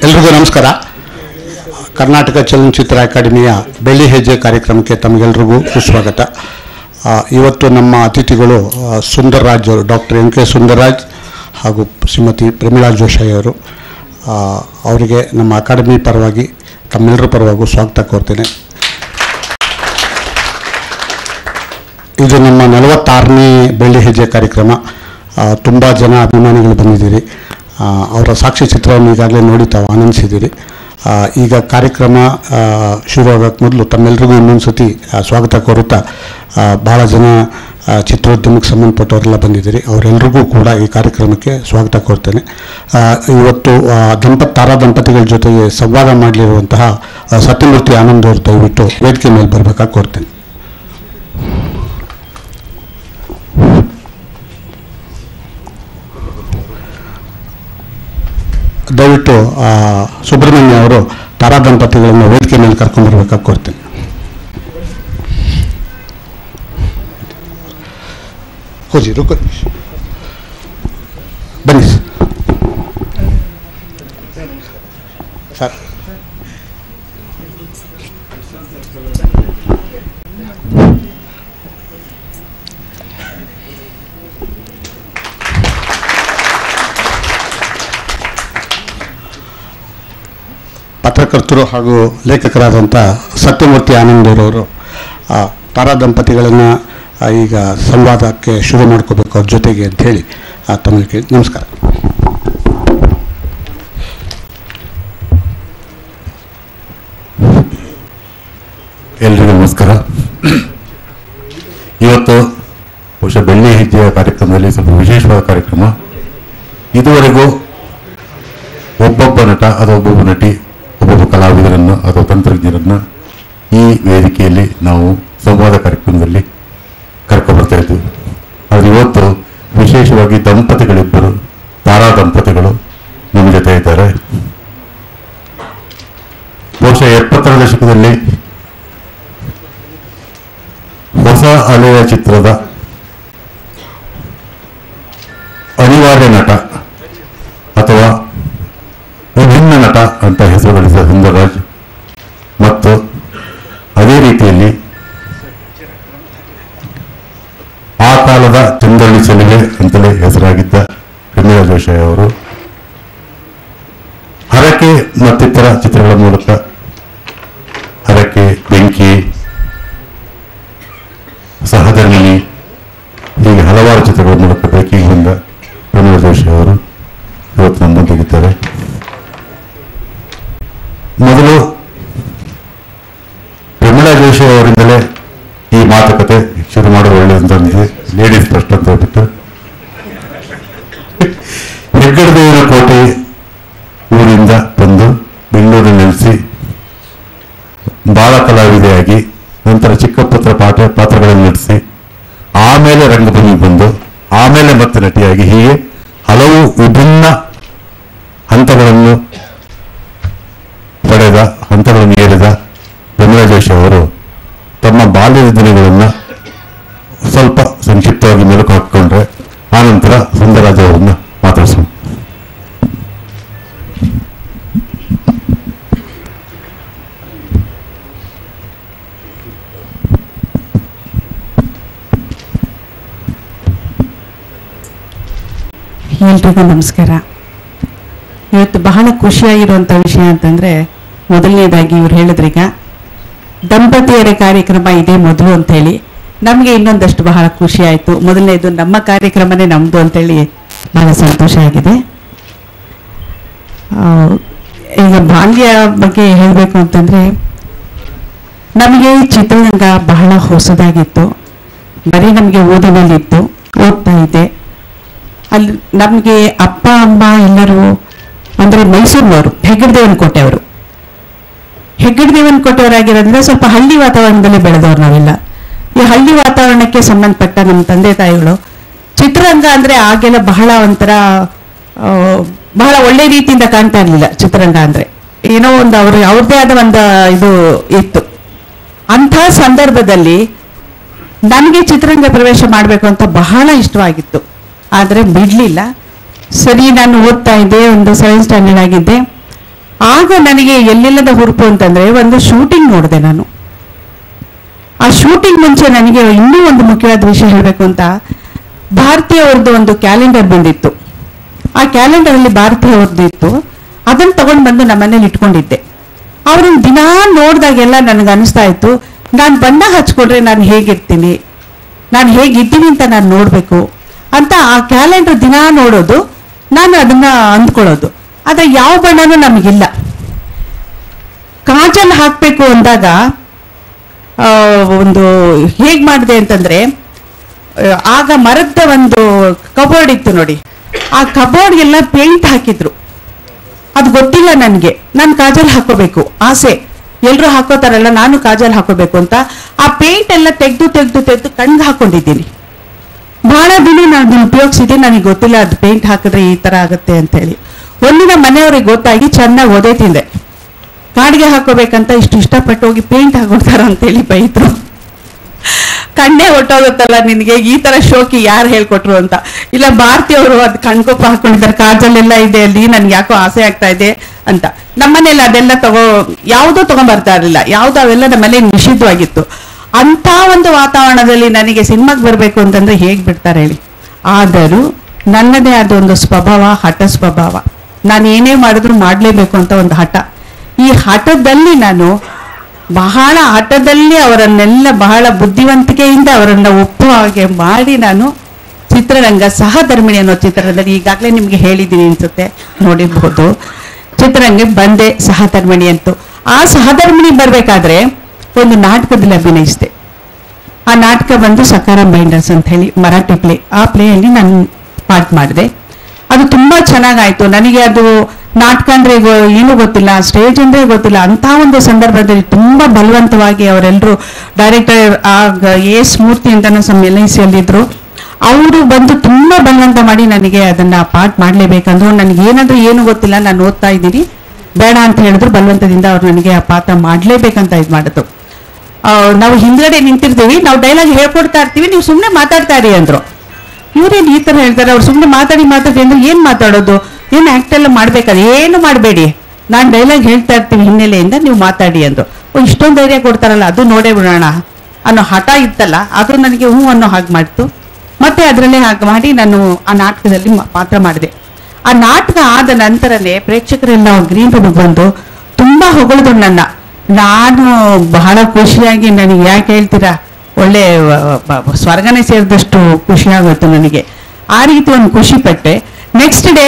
ಎಲ್ರಿಗೂ ನಮಸ್ಕಾರ. ಕರ್ನಾಟಕ ಚಲನಚಿತ್ರ ಅಕಾಡೆಮಿಯ ಬೆಳ್ಳಿ ಹೆಜ್ಜೆ ಕಾರ್ಯಕ್ರಮಕ್ಕೆ ತಮಗೆಲ್ರಿಗೂ ಸುಸ್ವಾಗತ. ಇವತ್ತು ನಮ್ಮ ಅತಿಥಿಗಳು ಸುಂದರ್ರಾಜ್ ಅವರು, ಡಾಕ್ಟರ್ ಎಂ ಕೆ ಸುಂದರ್ರಾಜ್ ಹಾಗೂ ಶ್ರೀಮತಿ ಪ್ರಮೀಳಾ ಜೋಶಿ ಅವರು. ಅವರಿಗೆ ನಮ್ಮ ಅಕಾಡೆಮಿ ಪರವಾಗಿ ತಮ್ಮೆಲ್ಲರ ಪರವಾಗೂ ಸ್ವಾಗತ ಕೋರ್ತೇನೆ. ಇದು ನಮ್ಮ 46ನೇ ಬೆಳ್ಳಿ ಹೆಜ್ಜೆ ಕಾರ್ಯಕ್ರಮ. ತುಂಬ ಜನ ಅಭಿಮಾನಿಗಳು ಬಂದಿದ್ದೀರಿ. ಅವರ ಸಾಕ್ಷ್ಯಚಿತ್ರವನ್ನು ಈಗಾಗಲೇ ನೋಡಿ ತಾವು ಆನಂದಿಸಿದ್ದೀರಿ. ಈಗ ಕಾರ್ಯಕ್ರಮ ಶುರುವಾಗೋಕ್ಕೆ ಮೊದಲು ತಮ್ಮೆಲ್ಲರಿಗೂ ಇನ್ನೊಂದು ಸತಿ ಸ್ವಾಗತ ಕೋರುತ್ತಾ, ಭಾಳ ಜನ ಚಿತ್ರೋದ್ಯಮಕ್ಕೆ ಸಂಬಂಧಪಟ್ಟವರೆಲ್ಲ ಬಂದಿದ್ದೀರಿ. ಅವರೆಲ್ಲರಿಗೂ ಕೂಡ ಈ ಕಾರ್ಯಕ್ರಮಕ್ಕೆ ಸ್ವಾಗತ ಕೋರ್ತೇನೆ. ಇವತ್ತು ತಾರಾ ದಂಪತಿಗಳ ಜೊತೆಗೆ ಸಂವಾದ ಮಾಡಲಿರುವಂತಹ ಸತ್ಯಮೂರ್ತಿ ಆನಂದ್ ಅವರು ದಯವಿಟ್ಟು ವೇದಿಕೆ ಮೇಲೆ ಬರಬೇಕಾಗಿ ಕೋರ್ತೇನೆ. ದಯವಿಟ್ಟು ಸುಬ್ರಹ್ಮಣ್ಯ ಅವರು ತಾರಾ ದಂಪತಿಗಳನ್ನು ವೇದಿಕೆ ಮೇಲೆ ಕರ್ಕೊಂಡ್ಬರ್ಬೇಕಾಗಿ ಕೋರ್ತೇನೆ. ಹೋಜಿ ರುಕೋ ಬನ್ನಿ ಸರ್. ಪತ್ರಕರ್ತರು ಹಾಗೂ ಲೇಖಕರಾದಂಥ ಸತ್ಯಮೂರ್ತಿ ಆನಂದ್ ಅವರು ತಾರಾ ದಂಪತಿಗಳನ್ನು ಈಗ ಸಂವಾದಕ್ಕೆ ಶುರು ಮಾಡ್ಕೋಬೇಕು ಅವ್ರ ಜೊತೆಗೆ ಅಂಥೇಳಿ ತಮಗೆ ನಮಸ್ಕಾರ. ಎಲ್ರಿಗೂ ನಮಸ್ಕಾರ. ಇವತ್ತು ಬಹುಶಃ ಬೆಳ್ಳಿ ಹೆಜ್ಜೆಯ ಕಾರ್ಯಕ್ರಮದಲ್ಲಿ ಸ್ವಲ್ಪ ವಿಶೇಷವಾದ ಕಾರ್ಯಕ್ರಮ. ಇದುವರೆಗೂ ಒಬ್ಬೊಬ್ಬ ನಟ ಅಥವಾ ಒಬ್ಬೊಬ್ಬ ನಟಿ, ಒಬ್ಬೊಬ್ಬ ಕಲಾವಿದರನ್ನು ಅಥವಾ ತಂತ್ರಜ್ಞರನ್ನು ಈ ವೇದಿಕೆಯಲ್ಲಿ ನಾವು ಸಂವಾದ ಕಾರ್ಯಕ್ರಮದಲ್ಲಿ ಕರ್ಕೊಬರ್ತಾ ಇದ್ವಿ. ಆದರೆ ಇವತ್ತು ವಿಶೇಷವಾಗಿ ದಂಪತಿಗಳಿಬ್ಬರು, ತಾರಾ ದಂಪತಿಗಳು ನಮ್ಮ ಜೊತೆ ಇದ್ದಾರೆ. ಬಹುಶಃ 70ರ ದಶಕದಲ್ಲಿ ಹೊಸ ಅಲೆಯ ಚಿತ್ರದ ಅನಿವಾರ್ಯ ನಟ ಅಥವಾ ವಿಭಿನ್ನ ನಟ ಅಂತ ಹೆಸರು ಗಳಿಸಿದ ಸುಂದರ್ರಾಜ್, ಮತ್ತು ಅದೇ ರೀತಿಯಲ್ಲಿ ಆ ಕಾಲದ ಚಂದ್ರಳ್ಳಿ ಚೆಲುವೆ ಅಂತಲೇ ಹೆಸರಾಗಿದ್ದ ಪ್ರಮೀಳಾ ಜೋಶಿ ಅವರು ಹರಕೆ ಮತ್ತಿತರ ಚಿತ್ರಗಳ ಮೂಲಕ, ಹರಕೆ, ಬೆಂಕಿ, ಸಹಧರ್ಮಿಣಿ, ಹೀಗೆ ಹಲವಾರು ಚಿತ್ರಗಳ ಮೂಲಕ ಬೆಳಕಿಗೆ ಬಂದ ಪ್ರಮೀಳಾ ಜೋಶಿ ಅವರು ಇವತ್ತು ನಮ್ಮೊಂದಿಗಿದ್ದಾರೆ. ಮೊದಲು ಪ್ರಮೀಳಾ ಜೋಶಿ ಅವರಿಂದಲೇ ಈ ಮಾತುಕತೆ ಶುರು ಮಾಡೋದು ಒಳ್ಳೆಯದಂತ ಲೇಡೀಸ್ ಫಸ್ಟ್ ಅಂತ ಹೇಳ್ಬಿಟ್ಟು, ಹೆಗ್ಗಡದೇವರ ಕೋಟೆ ಊರಿಂದ ಬಂದು ಬೆಂಗಳೂರಿನಲ್ಲಿ ನೆಲೆಸಿ ಬಾಲ ಕಲಾವಿದೆಯಾಗಿ, ನಂತರ ಚಿಕ್ಕ ಪುತ್ರ ಪಾತ್ರಗಳನ್ನು ನಟಿಸಿ, ಆಮೇಲೆ ರಂಗಭೂಮಿಗೆ ಬಂದು, ಆಮೇಲೆ ಮತ್ತೆ ನಟಿಯಾಗಿ, ಹೀಗೆ ಹಲವು ವಿಭಿನ್ನ ಹಂತಗಳನ್ನು ಪಡೆದ, ಹಂತಗಳನ್ನು ಏರಿದ ಪ್ರಮೀಳಾ ಜೋಶಿ ಅವರು ತಮ್ಮ ಬಾಲ್ಯದ ದಿನಗಳನ್ನು ಸ್ವಲ್ಪ ಸಂಕ್ಷಿಪ್ತವಾಗಿ ಮೆಲುಕು ಹಾಕಿಕೊಂಡ್ರೆ ಆನಂತರ ಸುಂದರ್ರಾಜ್ ಅವರನ್ನು ಮಾತಾಡಿಸೋಣ. ಎಲ್ರಿಗೂ ನಮಸ್ಕಾರ. ಇವತ್ತು ಬಹಳ ಖುಷಿಯಾಗಿರುವಂಥ ವಿಷಯ ಅಂತಂದರೆ, ಮೊದಲನೇದಾಗಿ ಇವ್ರು ಹೇಳಿದ್ರೀಗ ದಂಪತಿಯರ ಕಾರ್ಯಕ್ರಮ ಇದೇ ಮೊದಲು ಅಂತೇಳಿ, ನಮಗೆ ಇನ್ನೊಂದಷ್ಟು ಬಹಳ ಖುಷಿ ಆಯಿತು. ಮೊದಲನೇದು ನಮ್ಮ ಕಾರ್ಯಕ್ರಮನೇ ನಮ್ಮದು ಅಂತೇಳಿ ಬಹಳ ಸಂತೋಷ ಆಗಿದೆ. ಈಗ ಬಾಲ್ಯ ಬಗ್ಗೆ ಹೇಳಬೇಕು ಅಂತಂದರೆ, ನಮಗೆ ಚಿತ್ರರಂಗ ಬಹಳ ಹೊಸದಾಗಿತ್ತು. ಬರೀ ನಮಗೆ ಓದಿನಲ್ಲಿತ್ತು, ಓದ್ತಾ ಇದ್ದೆ. ಅಲ್ಲಿ ನಮಗೆ ಅಪ್ಪ ಅಮ್ಮ ಎಲ್ಲರೂ ಅಂದರೆ ಮೈಸೂರಿನವರು, ಹೆಗ್ಗಡದೇವನ ಕೋಟೆಯವರು. ಹೆಗ್ಗಡದೇವನ ಕೋಟೆಯವರಾಗಿರೋದ್ರಿಂದ ಸ್ವಲ್ಪ ಹಳ್ಳಿ ವಾತಾವರಣದಲ್ಲಿ ಬೆಳೆದವರು ನಾವೆಲ್ಲ. ಈ ಹಳ್ಳಿ ವಾತಾವರಣಕ್ಕೆ ಸಂಬಂಧಪಟ್ಟ ನಮ್ಮ ತಂದೆ ತಾಯಿಗಳು ಚಿತ್ರರಂಗ ಅಂದರೆ ಆಗೆಲ್ಲ ಬಹಳ ಒಂಥರ ಬಹಳ ಒಳ್ಳೆ ರೀತಿಯಿಂದ ಕಾಣ್ತಾ ಇರಲಿಲ್ಲ. ಚಿತ್ರರಂಗ ಅಂದರೆ ಏನೋ ಒಂದು ಅವ್ರದ್ದೇ ಆದ ಒಂದು ಇದು ಇತ್ತು. ಅಂಥ ಸಂದರ್ಭದಲ್ಲಿ ನನಗೆ ಚಿತ್ರರಂಗ ಪ್ರವೇಶ ಮಾಡಬೇಕು ಅಂತ ಬಹಳ ಇಷ್ಟವಾಗಿತ್ತು. ಆದರೆ ಬಿಡಲಿಲ್ಲ. ಸರಿ ನಾನು ಓದ್ತಾ ಇದ್ದೆ, ಒಂದು 7th ಸ್ಟ್ಯಾಂಡರ್ಡ್ ಆಗಿದ್ದೆ. ಆಗ ನನಗೆ ಎಲ್ಲಿಲ್ಲದ ಹುರುಪು ಅಂತಂದ್ರೆ ಒಂದು ಶೂಟಿಂಗ್ ನೋಡಿದೆ ನಾನು. ಆ ಶೂಟಿಂಗ್ ಮುಂಚೆ ನನಗೆ ಇನ್ನೂ ಒಂದು ಮುಖ್ಯವಾದ ವಿಷಯ ಹೇಳಬೇಕು ಅಂತ, ಭಾರತೀಯ ಅವ್ರದ್ದು ಒಂದು ಕ್ಯಾಲೆಂಡರ್ ಬಂದಿತ್ತು. ಆ ಕ್ಯಾಲೆಂಡರ್ ಅಲ್ಲಿ ಭಾರತೀಯ ಅವ್ರದ್ದು ಇತ್ತು. ಅದನ್ನು ತಗೊಂಡು ಬಂದು ನಮ್ಮ ಮನೇಲಿ ಇಟ್ಕೊಂಡಿದ್ದೆ. ಅವ್ರನ್ನ ದಿನಾ ನೋಡಿದಾಗೆಲ್ಲ ನನಗೆ ಅನಿಸ್ತಾ ಇತ್ತು, ನಾನು ಬಣ್ಣ ಹಚ್ಕೊಂಡ್ರೆ ನಾನು ಹೇಗಿರ್ತೀನಿ, ನಾನು ಹೇಗಿದ್ದೀನಿ ಅಂತ ನಾನು ನೋಡಬೇಕು ಅಂತ. ಆ ಕ್ಯಾಲೆಂಡರ್ ದಿನಾ ನೋಡೋದು, ನಾನು ಅದನ್ನ ಅಂದ್ಕೊಳ್ಳೋದು. ಆದರೆ ಯಾವ ಬಣ್ಣನೂ ನಮಗಿಲ್ಲ. ಕಾಜಲ್ ಹಾಕಬೇಕು ಅಂದಾಗ ಒಂದು ಹೇಗೆ ಮಾಡಿದೆ ಅಂತಂದ್ರೆ, ಆಗ ಮರದ ಒಂದು ಕಬೋರ್ಡ್ ಇತ್ತು ನೋಡಿ, ಆ ಕಬೋರ್ಡ್ಗೆಲ್ಲ ಪೇಂಟ್ ಹಾಕಿದ್ರು. ಅದು ಗೊತ್ತಿಲ್ಲ ನನಗೆ, ನಾನು ಕಾಜಲ್ ಹಾಕೋಬೇಕು ಆಸೆ, ಎಲ್ಲರೂ ಹಾಕೋತಾರಲ್ಲ ನಾನು ಕಾಜಲ್ ಹಾಕೋಬೇಕು ಅಂತ. ಆ ಪೇಂಟ್ ಎಲ್ಲ ತೆಗೆದು ಕಣ್ಗೆ ಹಾಕೊಂಡಿದ್ದೀನಿ. ಬಹಳ ದಿನ ನಾನು ಉಪಯೋಗಿಸಿದ್ದೀನಿ, ನನಗೆ ಗೊತ್ತಿಲ್ಲ ಅದು ಪೇಂಟ್ ಹಾಕಿದ್ರೆ ಈ ತರ ಆಗುತ್ತೆ ಅಂತ ಹೇಳಿ. ಒಂದಿನ ಮನೆಯವ್ರಿಗೆ ಗೊತ್ತಾಗಿ ಚೆನ್ನಾಗಿ ಒದೆ ತಿಂದೆ. ಕಾಡಿಗೆ ಹಾಕೋಬೇಕಂತ ಇಷ್ಟು ಇಷ್ಟಪಟ್ಟು ಹೋಗಿ ಪೇಂಟ್ ಹಾಕೊಡ್ತಾರ ಅಂತೇಳಿ ಬೈದ್ರು. ಕಣ್ಣೇ ಹೊಟ್ಟೋಗುತ್ತಲ್ಲ ನಿನ್ಗೆ, ಈ ತರ ಶೋಕಿ ಯಾರು ಹೇಳ್ಕೊಟ್ರು ಅಂತ. ಇಲ್ಲ ಭಾರತೀಯವರು ಅದು ಕಣ್ಕೊಪ್ಪ ಹಾಕೊಂಡಿದ್ದಾರೆ, ಕಾಜಲ್ಲೆಲ್ಲ ಇದೆ ಅಲ್ಲಿ, ನನ್ಗೆ ಯಾಕೋ ಆಸೆ ಆಗ್ತಾ ಇದೆ ಅಂತ. ನಮ್ಮನೇಲಿ ಅದೆಲ್ಲ ಯಾವುದೋ ತಗೊಂಡ್ಬರ್ತಾ ಇರಲಿಲ್ಲ, ಯಾವ್ದು ಅವೆಲ್ಲ ನಮ್ಮಲ್ಲಿ ನಿಷಿದ್ಧವಾಗಿತ್ತು. ಅಂತ ಒಂದು ವಾತಾವರಣದಲ್ಲಿ ನನಗೆ ಸಿನಿಮಾಗೆ ಬರಬೇಕು ಅಂತಂದ್ರೆ ಹೇಗ್ ಬಿಡ್ತಾರೆ ಹೇಳಿ. ಆದರೂ ನನ್ನದೇ ಆದ ಒಂದು ಸ್ವಭಾವ, ಹಠ ಸ್ವಭಾವ. ನಾನು ಏನೇ ಮಾಡಿದ್ರು ಮಾಡಲೇಬೇಕು ಅಂತ ಒಂದು ಹಠ. ಈ ಹಠದಲ್ಲಿ ನಾನು ಬಹಳ ಹಠದಲ್ಲಿ ಅವರನ್ನೆಲ್ಲ ಬಹಳ ಬುದ್ಧಿವಂತಿಕೆಯಿಂದ ಅವರನ್ನ ಒಪ್ಪುವ ಹಾಗೆ ಮಾಡಿ ನಾನು ಚಿತ್ರರಂಗ ಸಹಧರ್ಮಿಣಿ ಅನ್ನೋ ಚಿತ್ರದಲ್ಲಿ, ಈಗಾಗಲೇ ನಿಮ್ಗೆ ಹೇಳಿದ್ದೀನಿ ಅನ್ಸುತ್ತೆ, ನೋಡಿರ್ಬೋದು, ಚಿತ್ರರಂಗಕ್ಕೆ ಬಂದೆ ಸಹಧರ್ಮಿಣಿ ಅಂತೂ. ಆ ಸಹಧರ್ಮಿಣಿ ಬರ್ಬೇಕಾದ್ರೆ ಒಂದು ನಾಟಕದಲ್ಲಿ ಅಭಿನಯಿಸಿದೆ. ಆ ನಾಟಕ ಬಂದು ಸಕಾರಾಮ್ ಬೈಂಡರ್ಸ್ ಅಂತ ಹೇಳಿ ಮರಾಠಿ ಪ್ಲೇ. ಆ ಪ್ಲೇಯಲ್ಲಿ ನಾನು ಪಾರ್ಟ್ ಮಾಡಿದೆ. ಅದು ತುಂಬಾ ಚೆನ್ನಾಗಾಯ್ತು. ನನಗೆ ಅದು ನಾಟಕ ಅಂದ್ರೆ ಏನೂ ಗೊತ್ತಿಲ್ಲ, ಸ್ಟೇಜ್ ಅಂದ್ರೆ ಗೊತ್ತಿಲ್ಲ. ಅಂತ ಒಂದು ಸಂದರ್ಭದಲ್ಲಿ ತುಂಬಾ ಬಲವಂತವಾಗಿ ಅವರೆಲ್ಲರೂ, ಡೈರೆಕ್ಟರ್ ಆಗ ಎಸ್ ಮೂರ್ತಿ ಅಂತ ನಮ್ಮ LIC ಯಲ್ಲಿದ್ರು, ಅವರು ಬಂದು ತುಂಬಾ ಬಲವಂತ ಮಾಡಿ ನನಗೆ ಅದನ್ನ ಪಾರ್ಟ್ ಮಾಡ್ಲೇಬೇಕಂದ್ರು. ನನಗೆ ಏನಾದ್ರೂ ಏನು ಗೊತ್ತಿಲ್ಲ, ನಾನು ಓದ್ತಾ ಇದ್ದೀನಿ, ಬೇಡ ಅಂತ ಹೇಳಿದ್ರು. ಬಲವಂತದಿಂದ ಅವ್ರು ನನಗೆ ಆ ಪಾತ್ರ ಮಾಡ್ಲೇಬೇಕಂತ ಇದು ಮಾಡಿದ್ರು. ನಾವು ಹಿಂದ್ಗಡೆ ನಿಂತಿರ್ತೀವಿ, ನಾವು ಡೈಲಾಗ್ ಹೇಳ್ಕೊಡ್ತಾ ಇರ್ತೀವಿ, ನೀವು ಸುಮ್ಮನೆ ಮಾತಾಡ್ತಾ ಇರಿ ಅಂದ್ರು. ಇವ್ರೇನು ಈ ತರ ಹೇಳ್ತಾರೆ, ಅವ್ರು ಸುಮ್ಮನೆ ಮಾತಾಡಿ ಅಂದ್ರೆ ಏನ್ ಮಾತಾಡೋದು, ಏನ್ ಆಕ್ಟ್ ಎಲ್ಲ ಮಾಡ್ಬೇಕಾದ್ರೆ ಏನು ಮಾಡಬೇಡಿ, ನಾನು ಡೈಲಾಗ್ ಹೇಳ್ತಾ ಇರ್ತೀವಿ ಹಿನ್ನೆಲೆಯಿಂದ, ನೀವು ಮಾತಾಡಿ ಅಂದ್ರು. ಇಷ್ಟೊಂದು ಧೈರ್ಯ ಕೊಡ್ತಾರಲ್ಲ, ಅದು ನೋಡೇ ಬಿಡೋಣ ಅನ್ನೋ ಹಠ ಇತ್ತಲ್ಲ, ಅದು ನನಗೆ ಹೂ ಅನ್ನೋ ಹಾಗೆ ಮಾಡ್ತು. ಮತ್ತೆ ಅದರಲ್ಲೇ ಹಾಗೆ ಮಾಡಿ ನಾನು ಆ ನಾಟಕದಲ್ಲಿ ಪಾತ್ರ ಮಾಡಿದೆ. ಆ ನಾಟಕ ಆದ ನಂತರನೇ ಪ್ರೇಕ್ಷಕರೆಲ್ಲ ಗ್ರೀನ್ ರೂಮ್ಗೆ ಬಂದು ತುಂಬಾ ಹೊಗಳಿದ್ರು ನನ್ನ. ನಾನು ಬಹಳ ಖುಷಿಯಾಗಿ, ನನಗೆ ಯಾಕೆ ಹೇಳ್ತೀರಾ, ಒಳ್ಳೆ ಸ್ವರ್ಗನೇ ಸೇರಿದಷ್ಟು ಖುಷಿ ಆಗೋಯ್ತು ನನಗೆ. ಆ ರೀತಿ ಒಂದು ಖುಷಿ ಪಟ್ಟೆ. Next day